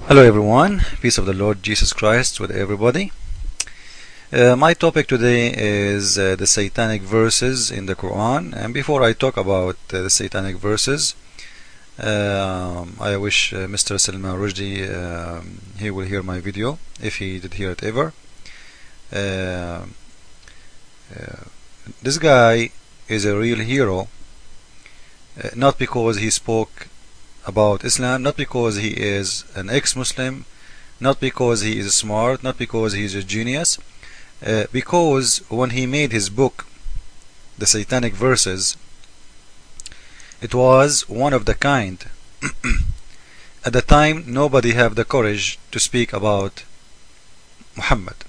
Hello everyone, peace of the Lord Jesus Christ with everybody. My topic today is the Satanic Verses in the Quran, and before I talk about the Satanic Verses, I wish Mr. Salman Rushdi he will hear my video, if he did hear it ever. This guy is a real hero, not because he spoke about Islam, not because he is an ex-Muslim, not because he is smart, not because he is a genius, because when he made his book, the Satanic Verses, it was one of the kind. At the time, nobody had the courage to speak about Muhammad.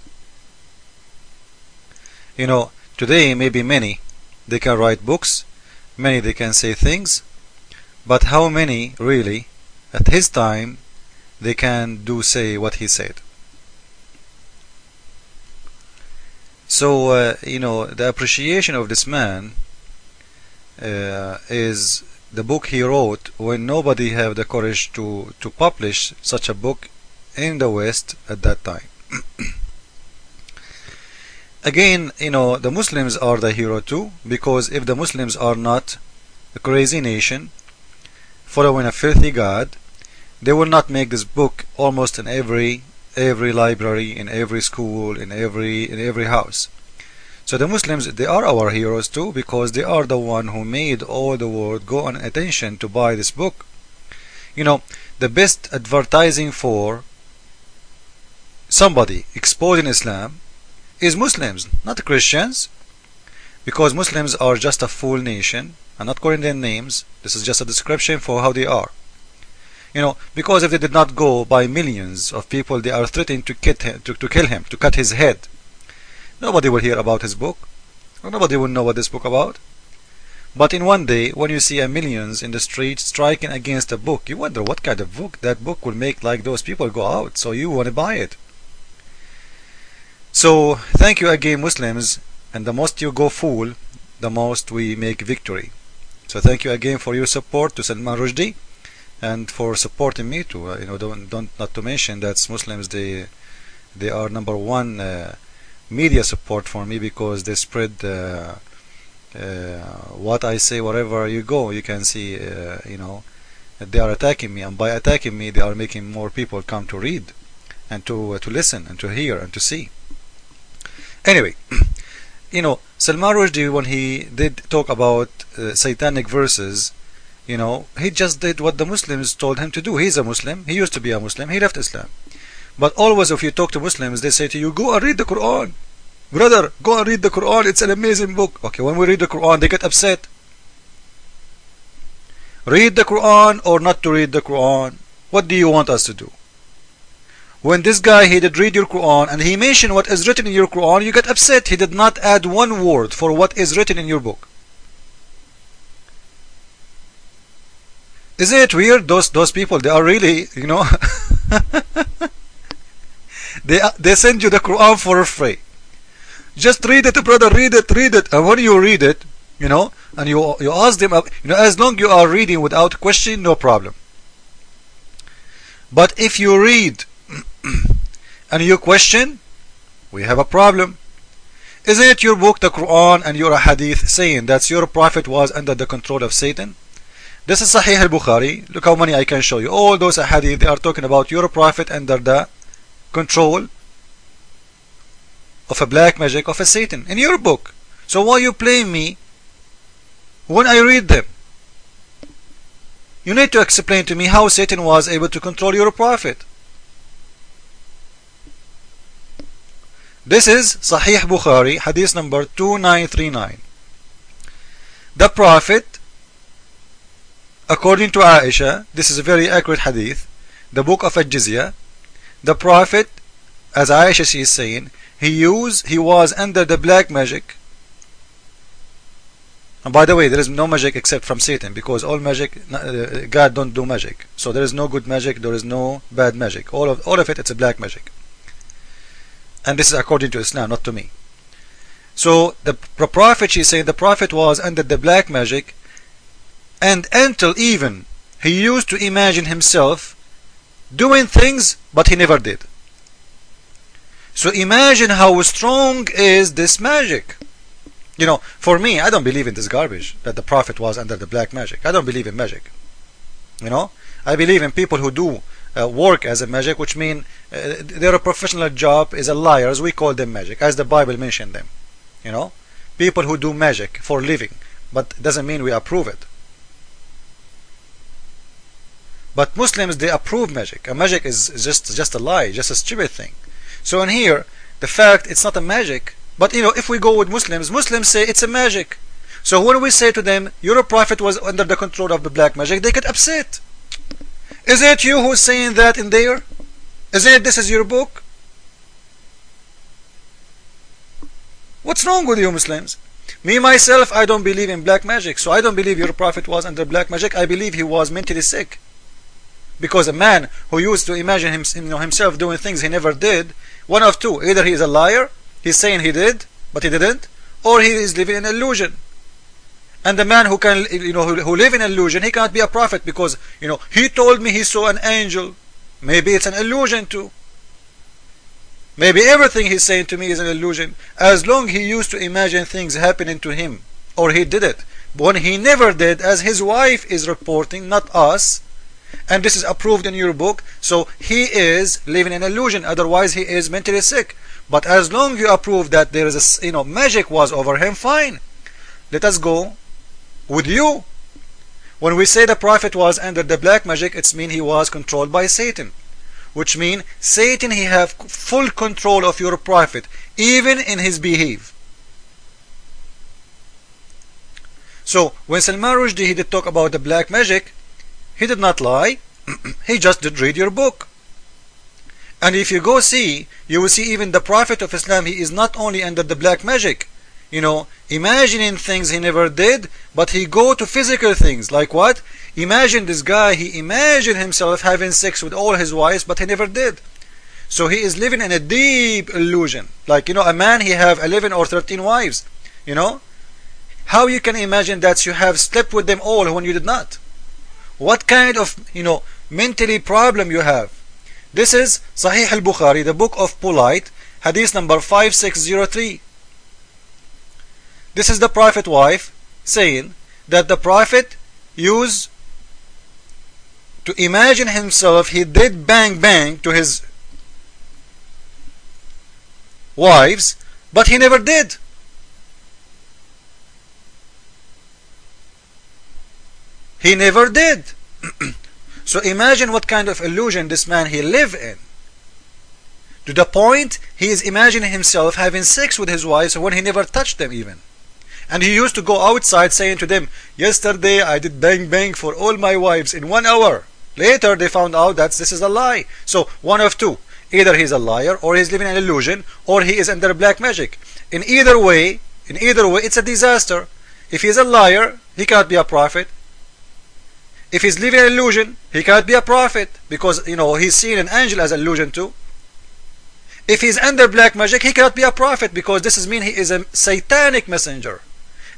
You know, today maybe many, they can write books, many they can say things, but how many really at his time they can say what he said? So you know, the appreciation of this man is the book he wrote when nobody had the courage to publish such a book in the West at that time. Again, you know, the Muslims are the hero too, because if the Muslims are not a crazy nation following a filthy god, they will not make this book almost in every library, in every school, in every house. So the Muslims, they are our heroes too, because they are the one who made all the world go on attention to buy this book. You know, the best advertising for somebody exposing Islam is Muslims, not Christians, because Muslims are just a fool nation. I'm not calling them names. This is just a description for how they are. You know, because if they did not go by millions of people, they are threatening to kill him, to cut his head. Nobody will hear about his book. Nobody will know what this book about. But in one day, when you see millions in the streets striking against a book, you wonder what kind of book that book will make like those people go out. So you want to buy it. So thank you again, Muslims. And the most you go fool, the most we make victory. So thank you again for your support to Salman Rushdi, and for supporting me too. You know, don't not to mention that Muslims, they are number one media support for me, because they spread what I say wherever you go. You can see, you know, they are attacking me, and by attacking me, they are making more people come to read and to listen and to hear and to see. Anyway. You know, Salman Rushdi, when he did talk about Satanic Verses, you know, he just did what the Muslims told him to do. He's a Muslim. He used to be a Muslim. He left Islam. But always if you talk to Muslims, they say to you, go and read the Quran. Brother, go and read the Quran. It's an amazing book. Okay, when we read the Quran, they get upset. Read the Quran or not to read the Quran? What do you want us to do? When this guy, he did read your Quran and he mentioned what is written in your Quran, you get upset. He did not add one word for what is written in your book. Isn't it weird? Those people, they are really, you know, they send you the Quran for free. Just read it, brother, read it. And when you read it, you know, and you ask them, you know, as long you are reading without question, no problem. But if you read and you question, we have a problem. Isn't it your book, the Quran, and your hadith saying that your prophet was under the control of Satan? This is Sahih al-Bukhari. Look how many I can show you. All those hadith, they are talking about your prophet under the control of a black magic of a Satan in your book. So why you blame me when I read them? You need to explain to me how Satan was able to control your prophet. This is Sahih Bukhari, hadith number 2939. The Prophet, according to Aisha, this is a very accurate hadith, the book of Al-Jizya, the Prophet, as Aisha she is saying, he was under the black magic. And by the way, there is no magic except from Satan, because all magic, God don't do magic. So there is no good magic, there is no bad magic. All of it, it's a black magic. And this is according to Islam, not to me. So the prophet, she's saying, the prophet was under the black magic, and until even he used to imagine himself doing things, but he never did. So imagine how strong is this magic. You know, for me, I don't believe in this garbage that the Prophet was under the black magic. I don't believe in magic. You know, I believe in people who do work as a magic, which mean their professional job is a liars. We call them magic, as the Bible mentioned them. You know, people who do magic for living, but it doesn't mean we approve it. But Muslims, they approve magic. A magic is just a lie, just a stupid thing. So in here, the fact it's not a magic, but you know, if we go with Muslims, Muslims say it's a magic. So when we say to them, your prophet was under the control of the black magic, they get upset. Is it you who's saying that in there? Isn't it this is your book? What's wrong with you Muslims? Me myself, I don't believe in black magic, so I don't believe your prophet was under black magic. I believe he was mentally sick. Because a man who used to imagine himself doing things he never did, one of two: either he is a liar, he's saying he did, but he didn't, or he is living in illusion. And the man who can, who live in illusion, he cannot be a prophet because, he told me he saw an angel. Maybe it's an illusion too. Maybe everything he's saying to me is an illusion. As long he used to imagine things happening to him, or he did it, but when he never did, as his wife is reporting, not us, and this is approved in your book, so he is living in illusion. Otherwise he is mentally sick. But as long you approve that there is a magic was over him, fine. Let us go with you. When we say the prophet was under the black magic, it means he was controlled by Satan, which means Satan, he have full control of your prophet, even in his behave. So when Salman Rushdi, he did talk about the black magic, he did not lie. He just did read your book. And if you go see, you will see even the Prophet of Islam, he is not only under the black magic, imagining things he never did, but he go to physical things. Like what? Imagine this guy, he imagined himself having sex with all his wives, but he never did. So he is living in a deep illusion. Like, a man, he have 11 or 13 wives. How you can imagine that you have slept with them all when you did not? What kind of, mentally problem you have? This is Sahih al-Bukhari, the book of polite, hadith number 5603. This is the Prophet wife saying that the Prophet used to imagine himself, he did bang bang to his wives, but he never did. He never did. So imagine what kind of illusion this man he live in. To the point he is imagining himself having sex with his wives when he never touched them even. And he used to go outside saying to them, yesterday I did bang bang for all my wives in 1 hour. Later they found out that this is a lie. So one of two: either he's a liar, or he's living an illusion, or he is under black magic. In either way it's a disaster. If he's a liar, he cannot be a prophet. If he's living an illusion, he cannot be a prophet, because he's seeing an angel as an illusion too. If he's under black magic, he cannot be a prophet, because this is mean he is a satanic messenger,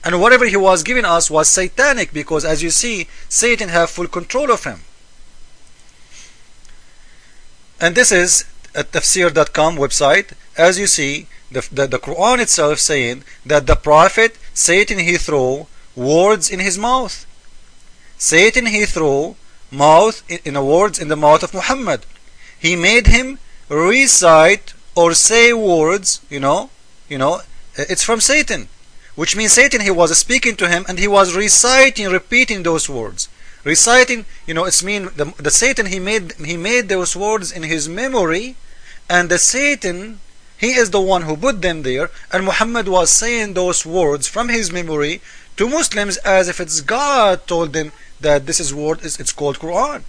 and whatever he was giving us was satanic, because as you see, Satan have full control of him. And this is a tafsir.com website. As you see, the Quran itself saying that the prophet, Satan, he throw words in his mouth. Satan, he threw words in the mouth of Muhammad. He made him recite or say words, it's from Satan, which means Satan, he was speaking to him and he was repeating those words. Reciting, it's mean the Satan, he made those words in his memory, and the Satan, he is the one who put them there, and Muhammad was saying those words from his memory to Muslims as if it's God told them that this is word, it's called Quran.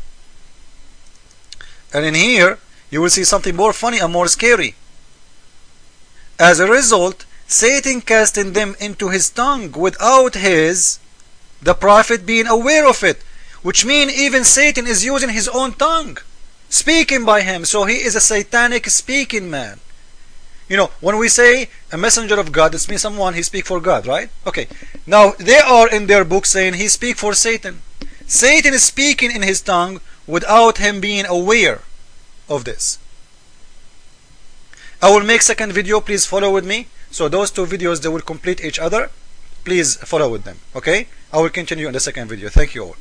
And in here you will see something more funny and more scary. As a result, Satan casting them into his tongue without the prophet being aware of it, which means even Satan is using his own tongue, speaking by him. So he is a satanic speaking man. When we say a messenger of God, it means someone he speak for God, right? Okay. Now they are in their book saying he speak for Satan. Satan is speaking in his tongue without him being aware. of this. I will make second video, please follow with me. So those two videos, they will complete each other. Please follow with them, okay? I will continue in the second video. Thank you all.